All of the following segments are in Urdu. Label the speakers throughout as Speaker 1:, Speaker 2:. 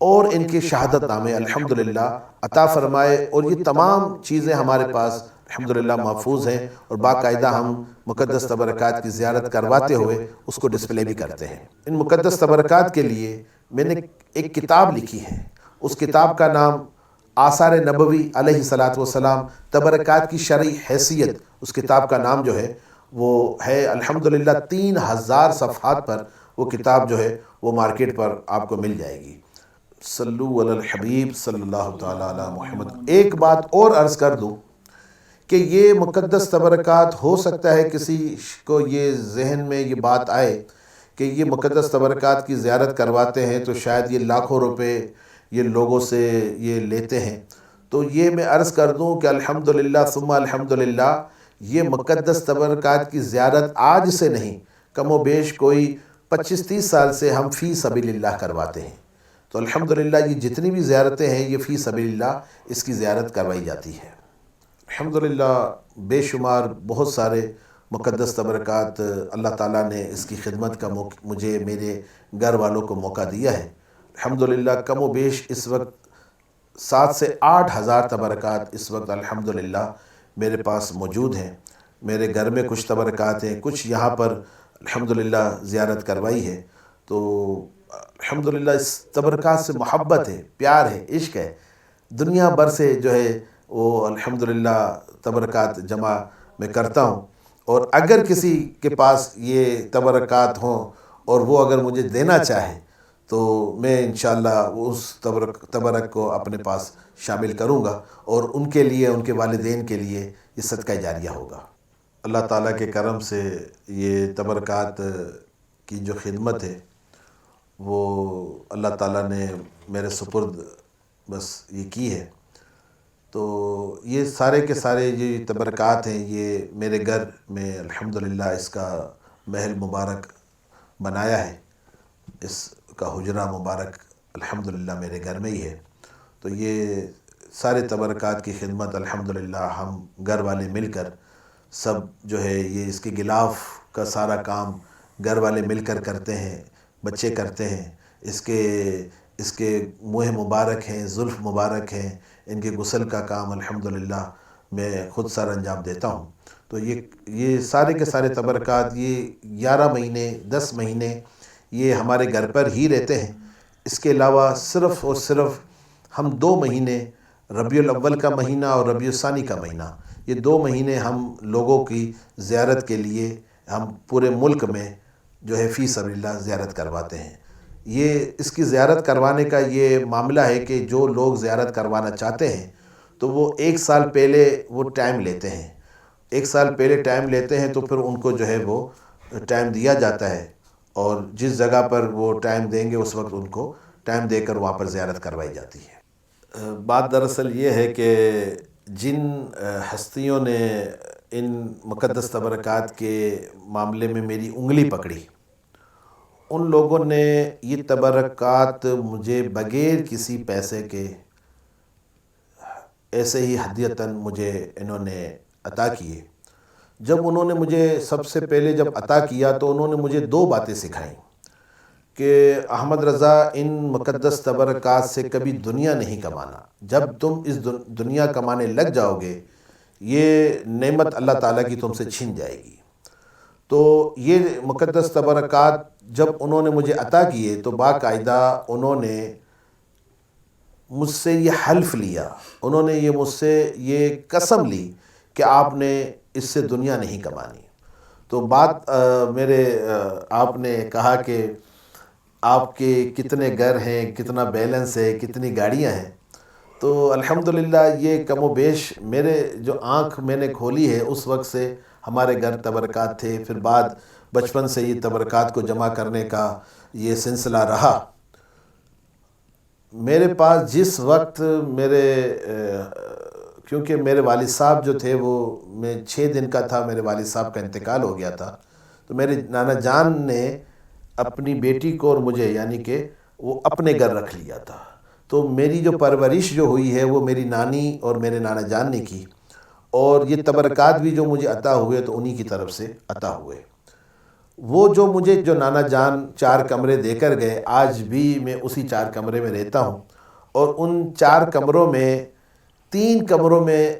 Speaker 1: اور ان کے شہادت نامے الحمدللہ عطا فرمائے، اور یہ تمام چیزیں ہمارے پاس الحمدللہ محفوظ ہیں، اور باقاعدہ ہم مقدس تبرکات کی زیارت کرواتے ہوئے اس کو ڈسپلے بھی کرتے ہیں۔ ان مقدس تبرکات کے لیے میں نے ایک کتاب لکھی ہے، اس کتاب کا نام آثار نبوی علیہ الصلاۃ والسلام، تبرکات کی شرعی حیثیت، اس کتاب کا نام جو ہے وہ ہے الحمدللہ 3000 صفحات پر وہ کتاب جو ہے وہ مارکیٹ پر آپ کو مل جائے گی۔ صلو علی الحبیب صلی اللہ تعالیٰ علی محمد۔ ایک بات اور عرض کر دوں کہ یہ مقدس تبرکات، ہو سکتا ہے کسی کو یہ ذہن میں یہ بات آئے کہ یہ مقدس تبرکات کی زیارت کرواتے ہیں تو شاید یہ لاکھوں روپے یہ لوگوں سے یہ لیتے ہیں، تو یہ میں عرض کر دوں کہ الحمدللہ ثم الحمدللہ یہ مقدس تبرکات کی زیارت آج سے نہیں، کم و بیش کوئی 25-30 سال سے ہم فی سبیل اللہ کرواتے ہیں۔ تو الحمدللہ یہ جتنی بھی زیارتیں ہیں یہ فی سبیل اللہ اس کی زیارت کروائی جاتی ہے۔ الحمدللہ بے شمار بہت سارے مقدس تبرکات اللہ تعالیٰ نے اس کی خدمت کا مجھے میرے گھر والوں کو موقع دیا ہے۔ الحمدللہ کم و بیش اس وقت 7 سے 8 ہزار تبرکات اس وقت الحمدللہ میرے پاس موجود ہیں۔ میرے گھر میں کچھ تبرکات ہیں، کچھ یہاں پر الحمدللہ زیارت کروائی ہے۔ تو الحمدللہ اس تبرکات سے محبت ہے، پیار ہے، عشق ہے، دنیا بھر سے جو ہے وہ الحمدللہ تبرکات جمع میں کرتا ہوں، اور اگر کسی کے پاس یہ تبرکات ہوں اور وہ اگر مجھے دینا چاہے تو میں انشاءاللہ اس تبرک کو اپنے پاس شامل کروں گا، اور ان کے لیے، ان کے والدین کے لیے یہ صدقہ جاریہ ہوگا۔ اللہ تعالیٰ کے کرم سے یہ تبرکات کی جو خدمت ہے وہ اللہ تعالیٰ نے میرے سپرد بس یہ کی ہے۔ تو یہ سارے کے سارے یہ تبرکات ہیں، یہ میرے گھر میں الحمدللہ اس کا محل مبارک بنایا ہے، اس کا حجرہ مبارک الحمدللہ میرے گھر میں ہی ہے۔ تو یہ سارے تبرکات کی خدمت الحمدللہ ہم گھر والے مل کر سب جو ہے یہ اس کے غلاف کا سارا کام گھر والے مل کر کرتے ہیں، بچے کرتے ہیں، اس کے منہ مبارک ہیں، زلف مبارک ہیں، ان کے غسل کا کام الحمدللہ میں خود سر انجام دیتا ہوں۔ تو یہ سارے کے سارے تبرکات یہ 11 مہینے 10 مہینے یہ ہمارے گھر پر ہی رہتے ہیں۔ اس کے علاوہ صرف اور صرف ہم 2 مہینے، ربیع الاول کا مہینہ اور ربیع الثانی کا مہینہ، یہ 2 مہینے ہم لوگوں کی زیارت کے لیے ہم پورے ملک میں جو ہے فی سبیل اللہ زیارت کرواتے ہیں۔ یہ اس کی زیارت کروانے کا یہ معاملہ ہے کہ جو لوگ زیارت کروانا چاہتے ہیں تو وہ 1 سال پہلے وہ ٹائم لیتے ہیں، 1 سال پہلے ٹائم لیتے ہیں، تو پھر ان کو جو ہے وہ ٹائم دیا جاتا ہے، اور جس جگہ پر وہ ٹائم دیں گے اس وقت ان کو ٹائم دے کر وہاں پر زیارت کروائی جاتی ہے۔ بات دراصل یہ ہے کہ جن ہستیوں نے ان مقدس تبرکات کے معاملے میں میری انگلی پکڑی، ان لوگوں نے یہ تبرکات مجھے بغیر کسی پیسے کے ایسے ہی ہدیتاً مجھے انہوں نے عطا کیے۔ جب انہوں نے مجھے سب سے پہلے جب عطا کیا تو انہوں نے مجھے 2 باتیں سکھائیں کہ احمد رضا ان مقدس تبرکات سے کبھی دنیا نہیں کمانا، جب تم اس دنیا کمانے لگ جاؤ گے یہ نعمت اللہ تعالیٰ کی تم سے چھن جائے گی۔ تو یہ مقدس تبرکات جب انہوں نے مجھے عطا کیے تو باقاعدہ انہوں نے مجھ سے یہ حلف لیا، انہوں نے یہ مجھ سے یہ قسم لی کہ آپ نے اس سے دنیا نہیں کمانی۔ تو بات آپ نے کہا کہ آپ کے کتنے گھر ہیں، کتنا بیلنس ہے، کتنی گاڑیاں ہیں، تو الحمدللہ یہ کم و بیش میرے جو آنکھ میں نے کھولی ہے اس وقت سے ہمارے گھر تبرکات تھے، پھر بعد بچپن سے یہ تبرکات کو جمع کرنے کا یہ سلسلہ رہا۔ میرے پاس جس وقت کیونکہ میرے والد صاحب جو تھے وہ میں 6 دن کا تھا، میرے والد صاحب کا انتقال ہو گیا تھا، تو میرے نانا جان نے اپنی بیٹی کو اور مجھے یعنی کہ وہ اپنے گھر رکھ لیا تھا۔ تو میری جو پرورش جو ہوئی ہے وہ میری نانی اور میرے نانا جان نے کی، اور یہ تبرکات بھی جو مجھے عطا ہوئے تو انہی کی طرف سے عطا ہوئے۔ وہ جو مجھے جو نانا جان 4 کمرے دے کر گئے، آج بھی میں اسی 4 کمرے میں رہتا ہوں، اور ان 4 کمروں میں 3 کمروں میں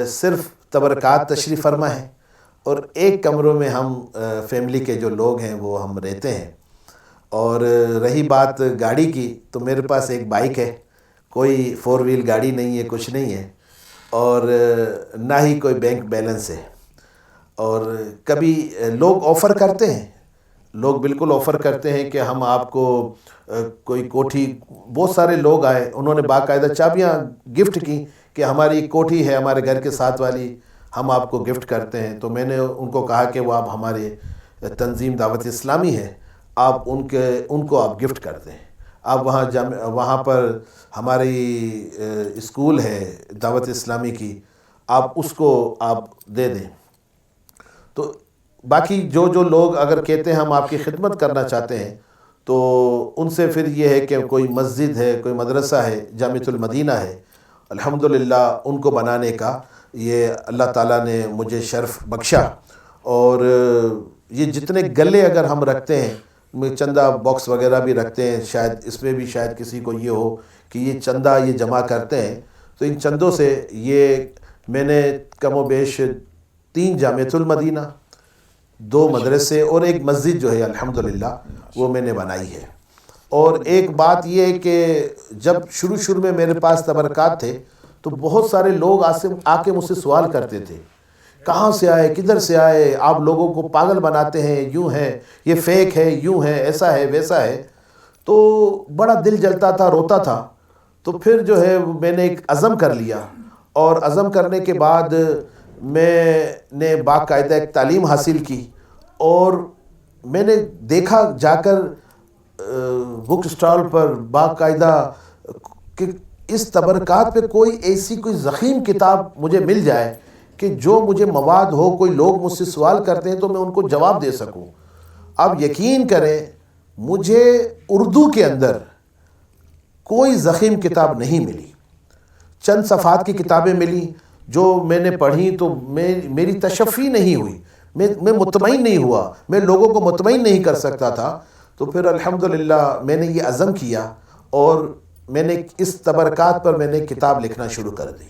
Speaker 1: صرف تبرکات تشریف فرما ہے، اور 1 کمروں میں ہم فیملی کے جو لوگ ہیں وہ ہم رہتے ہیں۔ اور رہی بات گاڑی کی، تو میرے پاس ایک بائک ہے، کوئی 4 ویل گاڑی نہیں ہے، کچھ نہیں ہے، اور نہ ہی کوئی بینک بیلنس ہے۔ اور کبھی لوگ آفر کرتے ہیں، لوگ بالکل آفر کرتے ہیں کہ ہم آپ کو کوئی کوٹھی، بہت سارے لوگ آئے، انہوں نے باقاعدہ چابیاں گفٹ کی کہ ہماری ایک کوٹھی ہے ہمارے گھر کے ساتھ والی، ہم آپ کو گفٹ کرتے ہیں۔ تو میں نے ان کو کہا کہ وہ آپ ہمارے تنظیم دعوت اسلامی ہے، آپ ان کو آپ گفٹ کرتے ہیں، آپ وہاں پر ہماری اسکول ہے دعوت اسلامی کی، آپ اس کو آپ دے دیں۔ تو باقی جو لوگ اگر کہتے ہیں ہم آپ کی خدمت کرنا چاہتے ہیں، تو ان سے پھر یہ ہے کہ کوئی مسجد ہے، کوئی مدرسہ ہے، جامعۃ المدینہ ہے، الحمدللہ ان کو بنانے کا یہ اللہ تعالیٰ نے مجھے شرف بخشا۔ اور یہ جتنے گلے اگر ہم رکھتے ہیں، چندہ باکس وغیرہ بھی رکھتے ہیں، شاید اس میں بھی شاید کسی کو یہ ہو کہ یہ چندہ یہ جمع کرتے ہیں، تو ان چندوں سے یہ میں نے کم و بیش 3 جامعۃ المدینہ، 2 مدرسے اور ایک مسجد جو ہے الحمدللہ وہ میں نے بنائی ہے۔ اور ایک بات یہ ہے کہ جب شروع میں میرے پاس تبرکات تھے تو بہت سارے لوگ آ کے مجھ سے سوال کرتے تھے، کہاں سے آئے، کدھر سے آئے، آپ لوگوں کو پاگل بناتے ہیں، یوں ہے، یہ فیک ہے، یوں ہے، ایسا ہے ویسا ہے۔ تو بڑا دل جلتا تھا، روتا تھا۔ تو پھر جو ہے میں نے ایک عزم کر لیا، اور عزم کرنے کے بعد میں نے باقاعدہ ایک تعلیم حاصل کی، اور میں نے دیکھا جا کر بک اسٹال پر باقاعدہ کہ اس تبرکات پہ کوئی ایسی کوئی ضخیم کتاب مجھے مل جائے کہ جو مجھے مواد ہو، کوئی لوگ مجھ سے سوال کرتے ہیں تو میں ان کو جواب دے سکوں۔ اب یقین کریں مجھے اردو کے اندر کوئی ضخیم کتاب نہیں ملی، چند صفحات کی کتابیں ملی جو میں نے پڑھی، تو میری تشفی نہیں ہوئی، میں مطمئن نہیں ہوا، میں لوگوں کو مطمئن نہیں کر سکتا تھا۔ تو پھر الحمدللہ میں نے یہ عزم کیا، اور میں نے اس تبرکات پر میں نے کتاب لکھنا شروع کر دی۔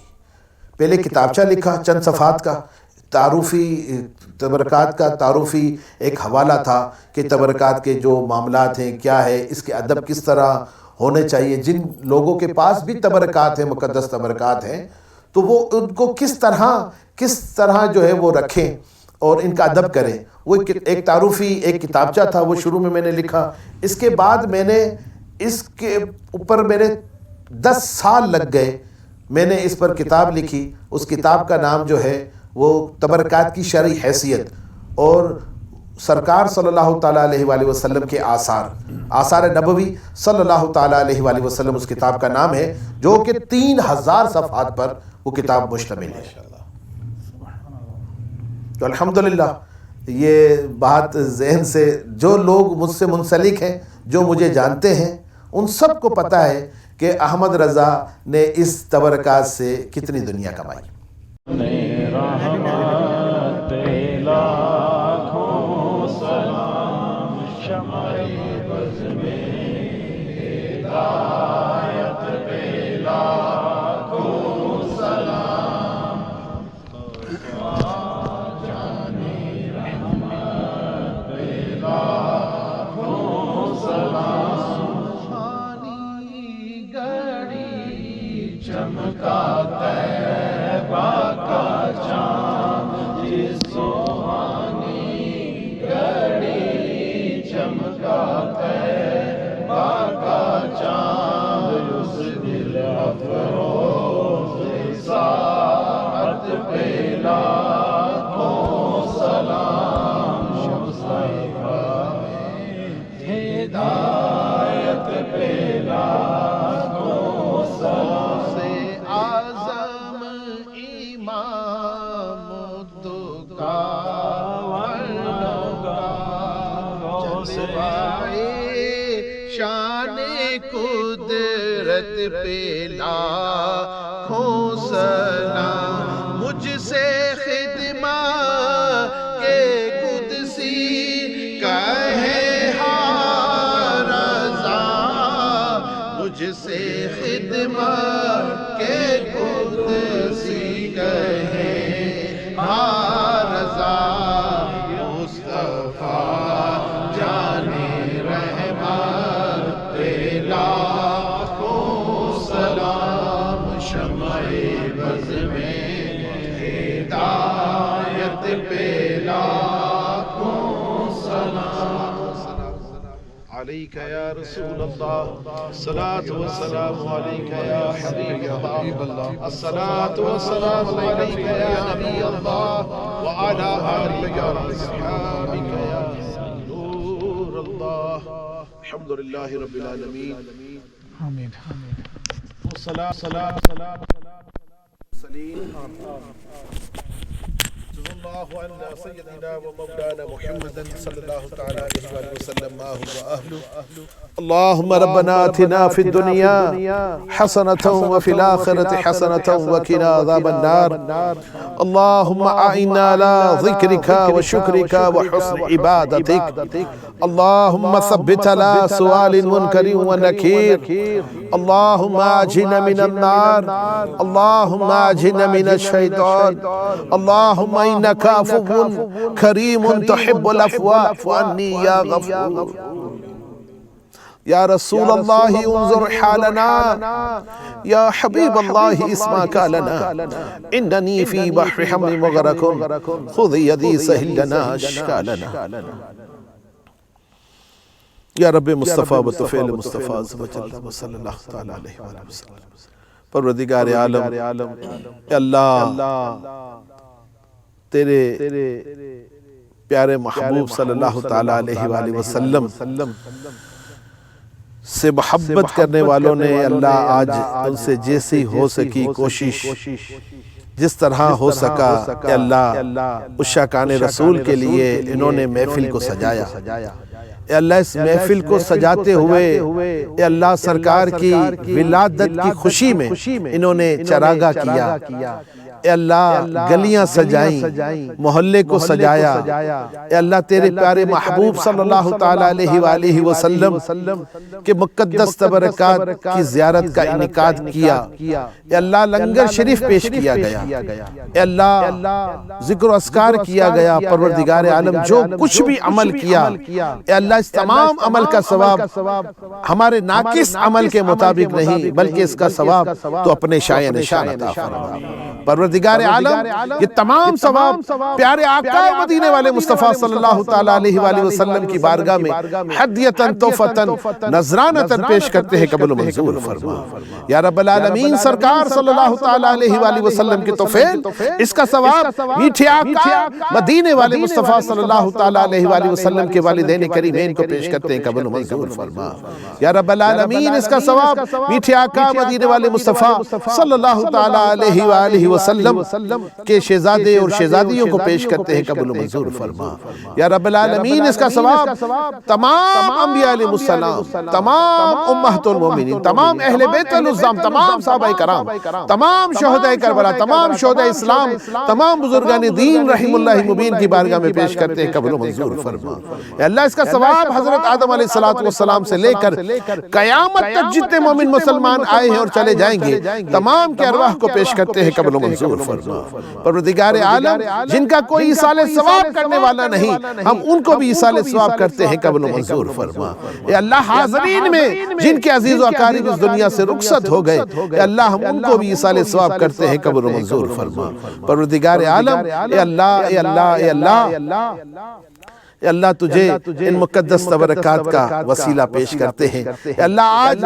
Speaker 1: پہلے کتابچہ لکھا چند صفحات کا، تعارفی تبرکات کا تعارفی ایک حوالہ تھا کہ تبرکات کے جو معاملات ہیں کیا ہے، اس کے ادب کس طرح ہونے چاہیے، جن لوگوں کے پاس بھی تبرکات ہیں، مقدس تبرکات ہیں، تو وہ ان کو کس طرح جو ہے وہ رکھیں اور ان کا ادب کریں۔ وہ ایک تعارفی ایک کتابچہ تھا، وہ شروع میں نے لکھا۔ اس کے بعد میں نے اس کے اوپر میرے 10 سال لگ گئے، میں نے اس پر کتاب لکھی۔ اس کتاب کا نام جو ہے وہ تبرکات کی شرعی حیثیت، اور سرکار صلی اللہ تعالیٰ علیہ وآلہ وسلم کے آثار نبوی صلی اللہ تعالیٰ علیہ وآلہ وسلم اس کتاب کا نام ہے، جو کہ 3000 صفحات پر وہ کتاب مشتمل ہے۔ تو الحمدللہ یہ بات ذہن سے، جو لوگ مجھ سے منسلک ہیں، جو مجھے جانتے ہیں، ان سب کو پتہ ہے کہ احمد رضا نے اس تبرکات سے کتنی دنیا کمائی۔
Speaker 2: شان قدرت پہ لاکھوں سلام، مجھ سے خدمت کے قدسی کا کے قدسی کہیں ہاں رضا مصطفیٰ جانے رحمت پہ لاکھوں سلام شمع بز میں ہدایت پہ لاکھوں سلام عليك يا رسول الله الصلاة والسلام عليك يا حبيب الله الصلاة والسلام عليك يا نبي الله وعلى آلك وأصحابك يا نور الله الحمد لله رب العالمين آمين والصلاة صلى الله على سيدنا ومولانا محمد صلى الله تعالى عليه وآله وسلم ما هو وأهله اللهم ربنا آتنا في الدنيا حسنة وفي الآخرة حسنة وقنا عذاب النار اللهم أعنا على ذكرك وشكرك وحسن عبادتك اللهم ثبت على سؤال منكر ونكير اللهم أجنا من النار اللهم أجنا من الشيطان اللهم إنك عفو كريم تحب العفو فاعف عني يا غفور يا رسول الله انظر حالنا يا حبيب الله اسمعك لنا إنني في بحر حمل مغرق خذ يدي سهل لنا أشكالنا یا رب مصطفیٰ بطفیل مصطفیٰ صلی اللہ تعالیٰ علیہ وآلہ وسلم پروردگار عالم اے اللہ تیرے پیارے محبوب صلی اللہ تعالیٰ علیہ وآلہ وسلم سے محبت کرنے والوں نے اللہ آج ان سے جیسی ہو سکی کوشش جس طرح ہو سکا اے اللہ عشاقان رسول کے لیے انہوں نے محفل کو سجایا اے اللہ اس محفل کو سجاتے ہوئے اے اللہ سرکار کی ولادت کی خوشی میں انہوں نے چراغاں کیا اے اللہ گلیاں سجائیں محلے کو سجایا اے اللہ تیرے پیارے محبوب صلی اللہ تعالیٰ علیہ وآلہ وسلم کے مقدس تبرکات کی زیارت کا انعقاد کیا اے اللہ لنگر شریف پیش کیا گیا اے اللہ ذکر و اذکار کیا گیا پروردگار عالم جو کچھ بھی عمل کیا اے اللہ اس تمام عمل کا ثواب ہمارے ناقص عمل کے مطابق نہیں بلکہ اس کا ثواب تو اپنے شائع نشان عطا فرما پروردگار عالم یہ تمام ثواب پیارے آقا مدینے والے مصطفیٰ صلی اللہ تعالیٰ علیہ وآلہ وسلم کی بارگاہ میں حدیتاً توفتاً نذرانتاً پیش کرتے ہیں قبول و منظور فرما یا رب العالمین سرکار صلی اللہ تعالیٰ علیہ وآلہ وسلم کی توفیل اس کا ثواب میٹھے آقا مدینے والے مصطفیٰ صلی اللہ تعالیٰ علیہ وآلہ وسلم کے والدین کریمین کو پیش کرتے ہیں قبول و منظور فرما یا رب العالمین اس کا ثواب میٹھے آقا مدینے والے مصطفیٰ صلی اللہ تعالیٰ علیہ وآلہ وسلم کے شہزادے اور شہزادیوں کو پیش کرتے ہیں قبول و منظور فرما یا رب العالمین اس کا ثواب تمام انبیاء علیہ السلام تمام امہات المومنین تمام اہل بیت العظام تمام صحابہ کرام تمام شہداء کربلا تمام شہداء اسلام تمام بزرگان دین رحم اللہ مبین کی بارگاہ میں پیش کرتے ہیں قبول و منظور فرما اے اللہ اس کا ثواب حضرت آدم علیہ السلام سے لے کر قیامت تک جتنے مومن مسلمان آئے ہیں اور چلے جائیں گے تمام کے ارواح کو پیش کرتے ہیں قبول و منظور فرما پروردگار عالم جن کا کوئی ایصال ثواب کرنے والا نہیں ہم ان کو بھی ایصال ثواب کرتے ہیں قبول و منظور فرما اے اللہ حاضرین میں جن کے عزیز و اقارب اس دنیا سے رخصت ہو گئے اے اللہ ہم ان کو بھی ایصال ثواب کرتے ہیں قبول و منظور فرما پروردگار عالم اے اللہ اے اللہ اے اللہ اے اللہ تجھے ان مقدس تبرکات کا وسیلہ پیش کرتے ہیں اے اللہ آج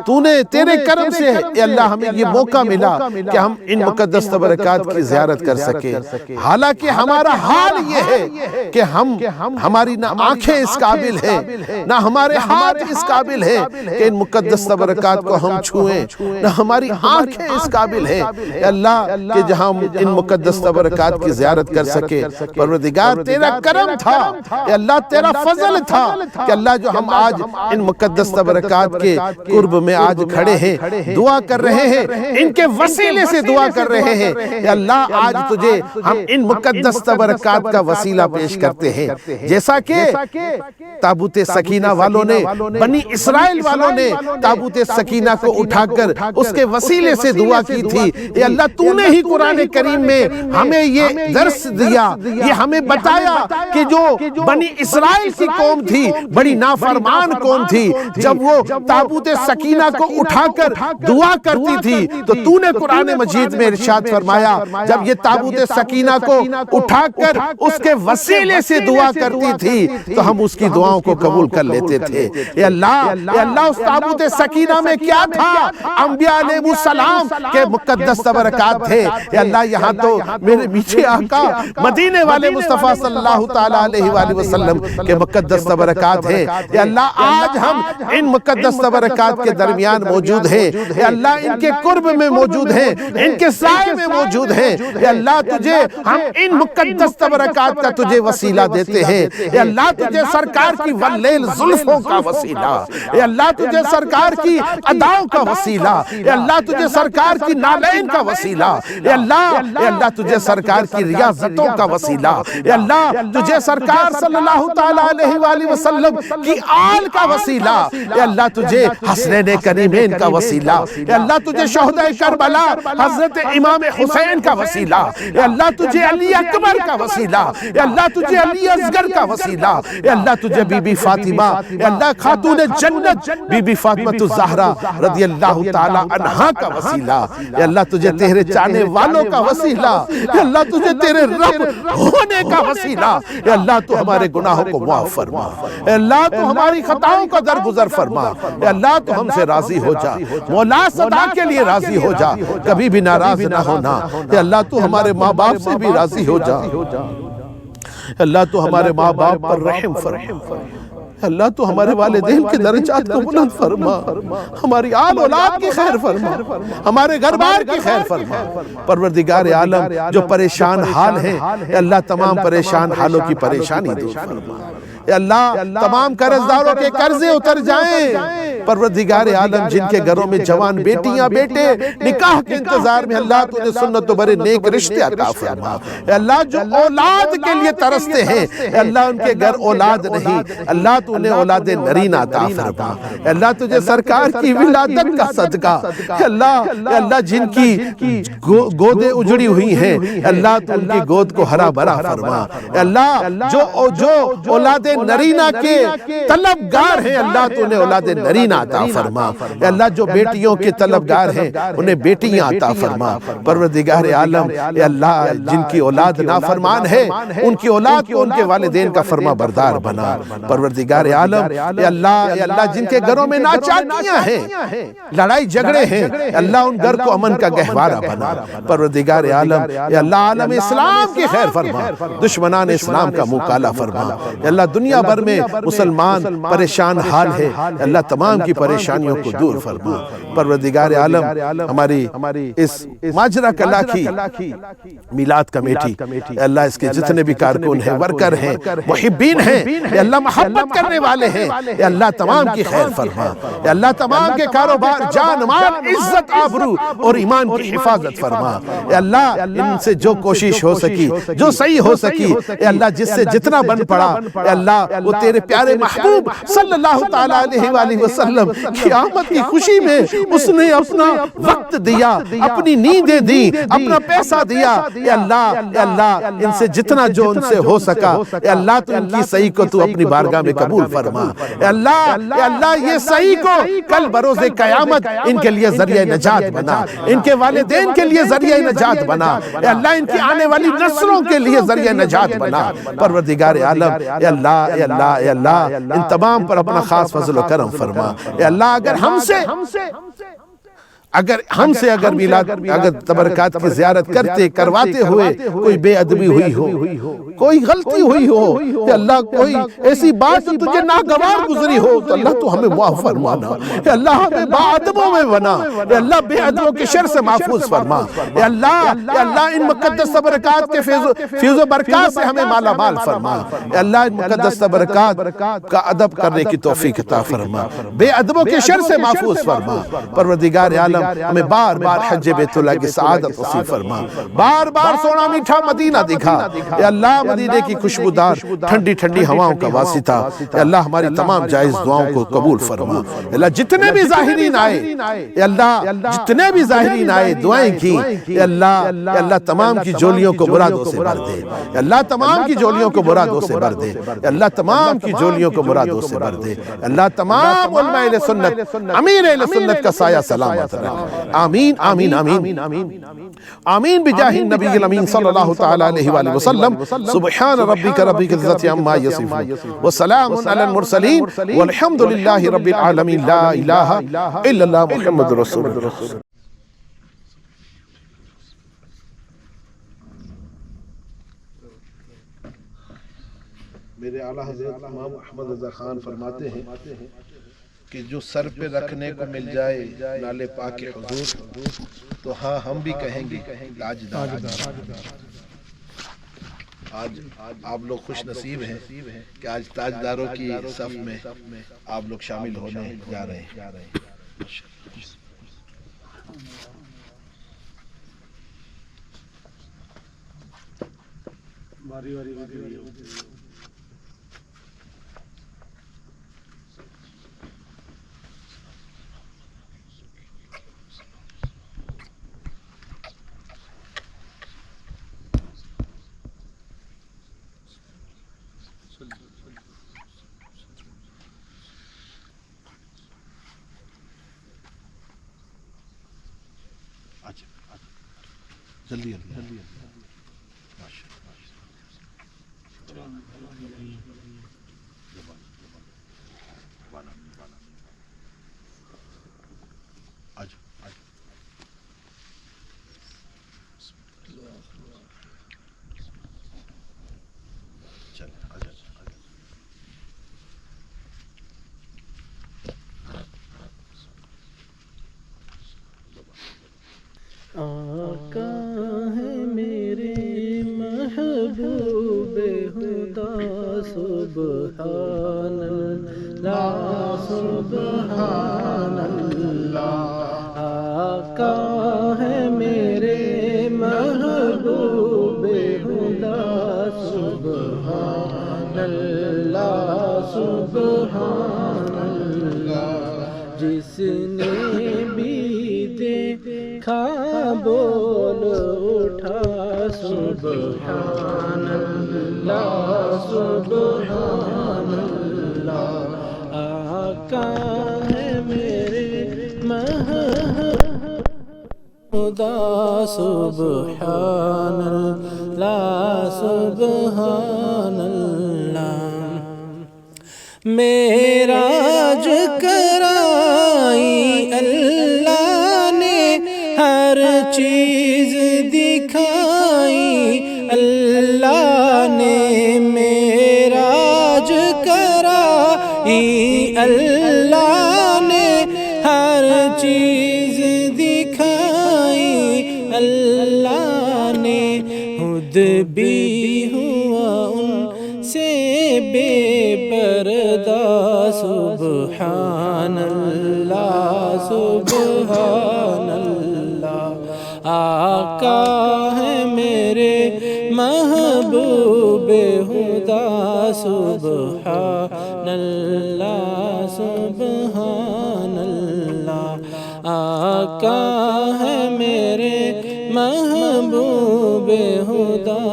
Speaker 2: تو نے تیرے کرم سے اے اللہ ہمیں یہ موقع ملا کہ ہم ان مقدس تبرکات کی زیارت کر سکیں حالانکہ ہمارا حال یہ ہے کہ ہماری نہ آنکھیں اس قابل ہیں نہ ہمارے ہاتھ اس قابل ہیں کہ ان مقدس تبرکات کو ہم چھوئیں نہ ہماری آنکھیں اس قابل ہیں اے اللہ کہ جہاں ہم ان مقدس تبرکات کی زیارت کر سکیں پروردگار تیرا کرم تھا اے اللہ تیرا فضل تھا کہ اللہ جو ہم آج ان مقدس تبرکات کے قرب میں آج کھڑے ہیں، دعا کر رہے ہیں، ان کے وسیلے سے دعا کر رہے ہیں، اے اللہ آج تجھے ہم ان مقدس تبرکات کا وسیلہ پیش کرتے ہیں، جیسا کہ تابوت سکینہ والوں نے، بنی اسرائیل والوں نے تابوت سکینہ کو اٹھا کر اس کے وسیلے سے دعا کی تھی۔ اے اللہ تو نے ہی قرآن کریم میں ہمیں یہ درس دیا، یہ ہمیں بتایا کہ جو بنی اسرائیل کی قوم تھی، بڑی نافرمان قوم تھی، جب وہ تابوت سکینہ کو اٹھا کر دعا کرتی تھی تو تو نے قرآن مجید میں ارشاد فرمایا جب یہ تابوت سکینہ کو اٹھا کر اس کے وسیلے سے دعا کرتی تھی تو ہم اس کی دعاؤں کو قبول کر لیتے تھے۔ اے اللہ اس تابوت سکینہ میں کیا تھا؟ انبیاء علیہ السلام کے مقدس تبرکات تھے۔ اے اللہ یہاں تو میرے میٹھے آقا مدینے والے مصطفیٰ صلی اللہ تعالیٰ علیہ وآلہ وسلم کے مقدس تبرکات ہیں۔ اے اللہ آج ہم ان مقدس تبرکات کے درمیان موجود ہیں، اے اللہ ان کے قرب میں موجود ہیں، ان کے سائے میں موجود ہیں۔ اے اللہ تجھے ہم ان مقدس تبرکات کا تجھے وسیلہ دیتے ہیں۔ اے اللہ تجھے سرکار کی واللیل زلفوں کا وسیلہ، اے اللہ تجھے سرکار کی اداؤں کا وسیلہ، اے اللہ تجھے سرکار کی نالین کا وسیلہ، اے اللہ تجھے سرکار کی ریاضتوں کا وسیلہ، اے اللہ تجھے سرکار صلی اللہ تعالیٰ علیہ وآلہ وسلم کی آل کا وسیلہ، اے اللہ تجھے حسنین کریمین کا وسیلہ، اے اللہ تجھے شہدائے کربلا حضرت امام حسین کا وسیلہ، اے اللہ تجھے علی اکبر کا وسیلہ، اے اللہ تجھے علی اصغر کا وسیلہ، اے اللہ تجھے بی بی فاطمہ، اے اللہ خاتون جنت بی بی فاطمہ الزہرا رضی اللہ تعالی عنہا کا وسیلہ، اے اللہ تجھے تیرے چاہنے والوں کا وسیلہ، اے اللہ تجھے تیرے رب ہونے کا وسیلہ، اے اللہ تو ہمارے گناہوں کو معاف فرما، اے اللہ تو ہماری خطاؤں کا درگزر فرما، اے اللہ تو ہم سے راضی ہو جا، مولا صدا کے لیے راضی ہو جا، کبھی بھی ناراض نہ ہونا، اے اللہ تو ہمارے ماں باپ سے بھی راضی ہو جا، اللہ تو ہمارے ماں باپ پر رحم فرما، اللہ تو ہمارے والدین کے درجات کو بلند فرما، ہماری آل اولاد کی خیر فرما، ہمارے گھر بار کی خیر فرما۔ پروردگار عالم جو پریشان حال ہیں، اے اللہ تمام پریشان حالوں کی پریشانی دور فرما، اے اللہ تمام قرضداروں کے قرضے اتر جائیں۔ پروردگار عالم جن کے گھروں میں جوان بیٹیاں بیٹے نکاح کے انتظار میں، اللہ تو نے سنت و برے نیک رشتے عطا فرما، اے اللہ جو اولاد کے لیے ترستے ہیں، اے اللہ ان کے گھر اولاد نہیں، اللہ تو انہیں اولاد نرین عطا فرما، اے اللہ تجھے سرکار کی ولادت کا صدقہ، اے اللہ جن کی گودیں اجڑی ہوئی ہیں، اے اللہ تو ان کی گود کو ہرا بھرا فرما، اے اللہ جو اولاد نرینہ کے طلبگار ہیں، اللہ تو انہیں اولاد نرینہ عطا فرما، اے اللہ جو بیٹیوں کے طلبگار ہیں انہیں بیٹیاں عطا فرما۔ پروردگار عالم اے اللہ جن کی اولاد نافرمان ہے ان کی اولاد کو ان کے والدین کا فرما بردار بنا۔ پروردگار عالم اے اللہ جن کے گھروں میں ناچاکیاں ہیں، لڑائی جھگڑے ہیں، اللہ ان گھر کو امن کا گہوارہ بنا۔ پروردگار عالم اے اللہ عالم اسلام کی خیر فرما، دشمنان اسلام کا منہ کالا فرما، اے اللہ دنیا بھر میں مسلمان پریشان حال ہے، اللہ تمام کی پریشانیوں کو دور فرما۔ پروردگار عالم ہماری اس ماجرہ کلا کی میلاد کمیٹی، اے اللہ اس کے جتنے بھی کارکن ہیں، ورکر ہیں، محبین ہیں، اے اللہ محبت کرنے والے ہیں، اے اللہ تمام کی خیر فرما، اے اللہ تمام کے کاروبار جان مال عزت آبرو اور ایمان کی حفاظت فرما، اے اللہ ان سے جو کوشش ہو سکی، جو صحیح ہو سکی، اے اللہ جس سے جتنا بن پڑا، اے اللہ وہ تیرے پیارے محبوب صلی اللہ تعالیٰ علیہ وآلہ وسلم قیامت کی خوشی میں اس نے اپنا وقت دیا، اپنی نیندیں دی، اپنا پیسہ دیا، اے اللہ ان سے جتنا جو ان سے ہو سکا، اے اللہ تو ان کی صحیح کو تو اپنی بارگاہ میں قبول فرما، اے اللہ یہ صحیح کو کل بروز قیامت ان کے لیے ذریعہ نجات بنا، ان کے والدین کے لیے ذریعہ نجات بنا، اے اللہ ان کی آنے والی نسلوں کے لیے ذریعہ نجات بنا۔ پروردگار عالم اے اللہ ان تمام پر اپنا خاص فضل و کرم فرما، اے اللہ اگر ہم سے اگر ہم سے اگر میلاد اگر تبرکات کی زیارت کرواتے ہوئے کوئی بے ادبی ہوئی ہو، کوئی غلطی ہوئی ہو، یا اللہ کوئی ایسی بات جو تجھے ناگوار گزری ہو، تو اللہ تو ہمیں معاف فرمانا، یا اللہ ہمیں با ادبوں میں بنا، یا اللہ بے ادبوں کے شر سے محفوظ فرما، یا اللہ ان مقدس تبرکات کے فیض و برکات سے ہمیں مالا مال فرما، یا اللہ ان مقدس تبرکات کا ادب کرنے کی توفیق عطا فرما، بے ادبوں کے شر سے محفوظ فرما۔ پروردگار عالم ہمیں بار بار حج بیت اللہ کی سعادت نصیب فرما، بار بار سونا میٹھا مدینہ دکھا، یا اللہ مدینے کی خوشبودار ٹھنڈی ٹھنڈی ہواؤں کا واسطہ، یا اللہ ہماری تمام جائز دعاؤں کو قبول فرما، یا اللہ جتنے بھی ظاہرین آئے، یا اللہ جتنے بھی ظاہرین آئے دعائیں کی، یا اللہ تمام کی جولیوں کو مرادوں سے بھر دے، یا اللہ تمام کی جولیوں کو مرادوں سے بھر دے، یا اللہ تمام کی جولیوں کو مرادوں سے بھر دے، یا اللہ تمام علماء اہل سنت امیر اہل سنت کا سایہ سلامت رکھ، آمین آمین آمین آمین بجاہ النبی الامین صلی اللہ تعالی علیہ وآلہ وسلم۔ سبحان ربک رب العزت عما یصفون وسلام علی المرسلین والحمد للہ رب العالمین، لا الہ الا اللہ محمد رسول اللہ۔ میرے اعلیٰ حضرت امام احمد رضا خان فرماتے ہیں کہ جو سر پہ رکھنے کو مل جائے نالے پاک حضور، تو ہاں ہم بھی کہیں گے تاجدار۔ آج آپ لوگ خوش نصیب ہیں کہ آج تاجداروں کی صف میں آپ لوگ شامل ہونے جا رہے ہیں۔ جلدی جلدی
Speaker 3: آقا ہے میرے محبوب خدا، سبحان اللہ سبحان اللہ۔ آقا ہے میرے محبوب خدا، سبحان اللہ سبحان اللہ۔ جس نے بھی دیکھا بول اٹھا، سبحان اللہ سبحان اللہ۔ آقا ہے میرے محبوب خدا، سبحان اللہ سبحان اللہ۔ معراج کرائی اللہ نے، ہر چیز دکھائی اللہ نے، معراج کرائی اللہ نے، ہر چیز دکھائی اللہ نے۔ خود بھی ہوا ان سے بے پردہ، سبحان اللہ سبحان اللہ۔ آقا ہے میرے محبوب خدا، سبحان اللہ سبحان اللہ۔ آقا ہے میرے محبوب خدا،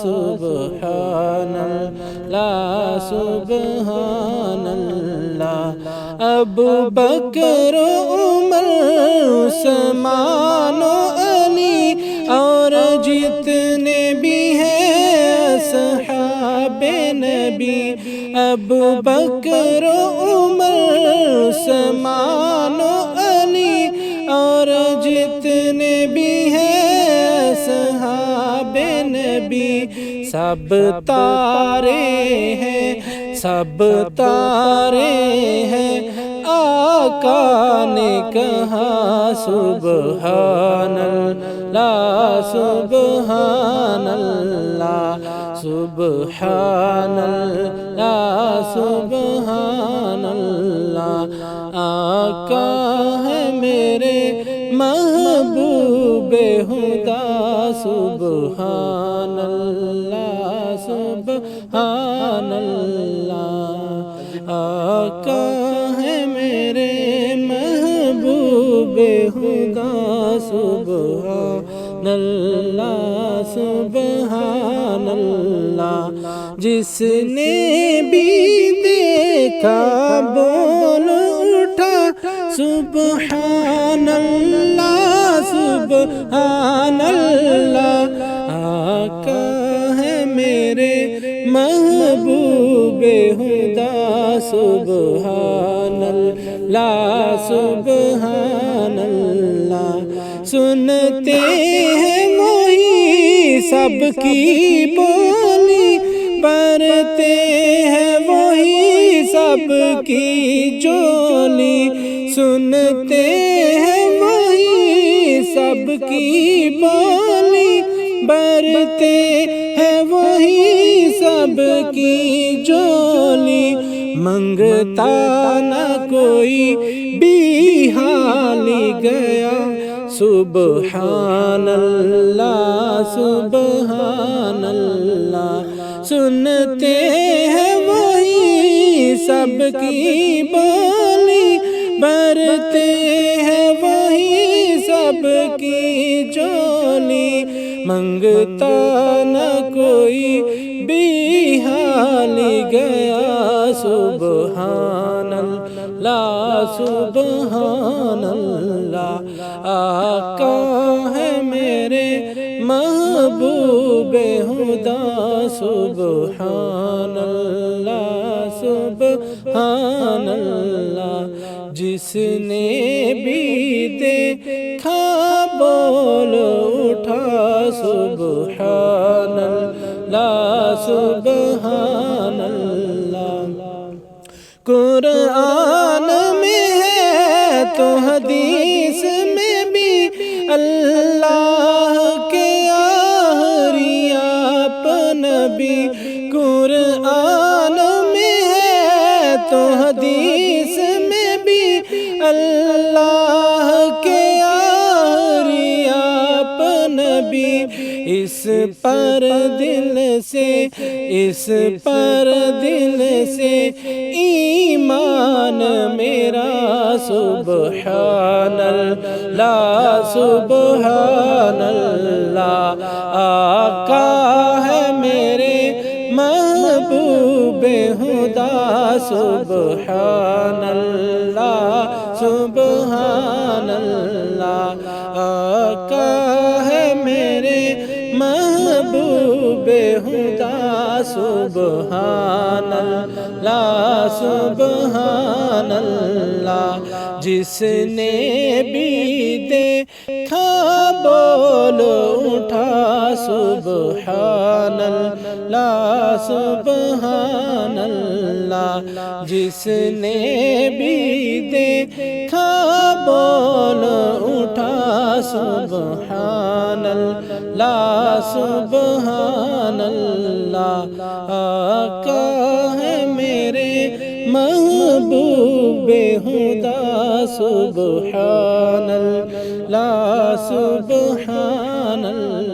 Speaker 3: سبحان اللہ سبحان اللہ۔ ابو بکر عمر عثمان و علی اور جتنے بھی ہیں اصحاب نبی، ابو بکر عمر عثمان و علی اور جتنے بھی ہیں اصحاب نبی سب تارے ہیں، سب تارے ہیں۔ آقا نے کہا سبحان اللہ سبحان اللہ سبحان اللہ سبحان اللہ۔ آقا ہے میرے محبوب خدا سبحان اللہ سبحان اللہ۔ آقا ہے میرے محبوب خدا سبحان اللہ سبحان اللہ۔ جس نے بھی دیکھا بول اٹھا سبحان اللہ سبحان اللہ۔ آقا ہے میرے محبوب خدا سبحان اللہ سبحان اللہ۔ سنتے ہیں وہی سب کی بولی، پڑھتے ہیں وہی سب کی جولی، سنتے ہیں وہی سب کی بولی، برتے ہیں وہی سب کی جولی۔ منگتا نہ کوئی بھی حالی گیا سبحان اللہ سبحان اللہ۔ سنتے ہیں وہی سب کی بولی، برتے ہیں وہی سب کی جولی۔ منگتا نہ کوئی بھی حالی گیا سبحان اللہ سبحان اللہ۔ آقا ہے میرے محبوب خدا سبحان اللہ سبحان اللہ۔ جس نے بھی دیکھا بول اٹھا سبحان اللہ سبحان اللہ۔ قرآن میں ہے تو حدیث میں بھی اللہ کے آخری آپ نبی، قرآن میں ہے تو حدیث میں بھی اللہ کے آخری آپ نبی۔ اس پر دل سے اس پر دل سے ایمان میرا سبحان اللہ سبحان اللہ۔ آقا ہے میرے محبوب خدا سبحان اللہ سبحان اللہ۔ آقا ہے میرے محبوب خدا سبحان اللہ سبحان اللہ۔ جس نے بھی دیکھا بول اٹھا سبحان اللہ سبحان اللہ۔ جس نے بھی دیکھا بول اٹھا سبحان اللہ سبحان اللہ۔ آقا ہے میرے محبوب خدا سبحان اللہ سبحان اللہ۔